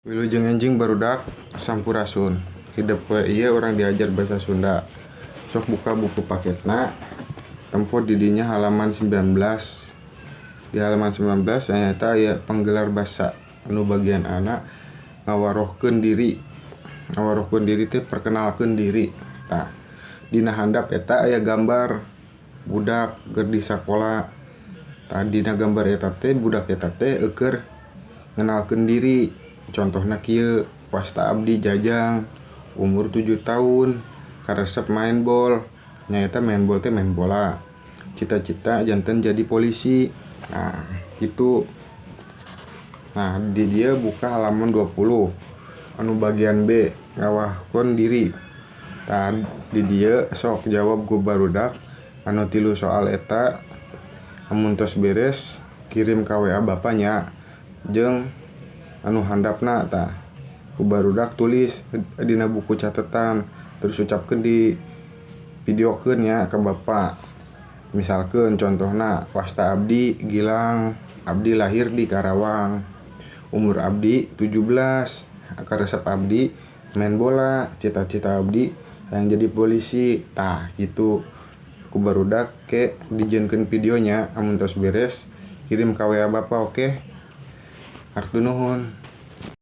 Wilujeng enjing barudak sampurasun. Hidup we ieu orang diajar bahasa Sunda. Sok buka buku paketna. Tempo di dinya halaman 19. Di halaman 19 ternyata aya penggelar basa anu bagian anak ngawarohkeun diri. Ngawarohkeun diri teh perkenalkeun diri. Tah, dina handap eta aya gambar budak keur di sakola. Tah dina gambar eta teh budak eta teh keur ngenalkeun diri. Contohna kieu, wasta abdi Jajang, umur 7 tahun, karesep main bol. Nyaeta main bol teh main bola. Cita-cita janten jadi polisi. Nah, gitu. Nah, di dia buka halaman 20. Anu bagian B, ngawahkeun diri. Tah, di dia sok jawab ku barudak anu 3 soal eta. Amun tos beres, kirim ka WA bapaknya jeung anu handapna. Tah, ku barudak tulis dina buku catatan, terus ucapkeun di videokeun nya ka bapak. Misalkeun contohna wasta abdi Gilang, abdi lahir di Karawang, umur abdi 17, karesep abdi main bola, cita-cita abdi yang jadi polisi. Tah, gitu. Ku barudak ke dijieunkeun videonya, amun tos beres kirim ka WA bapak. Oke. Hatur nuhun.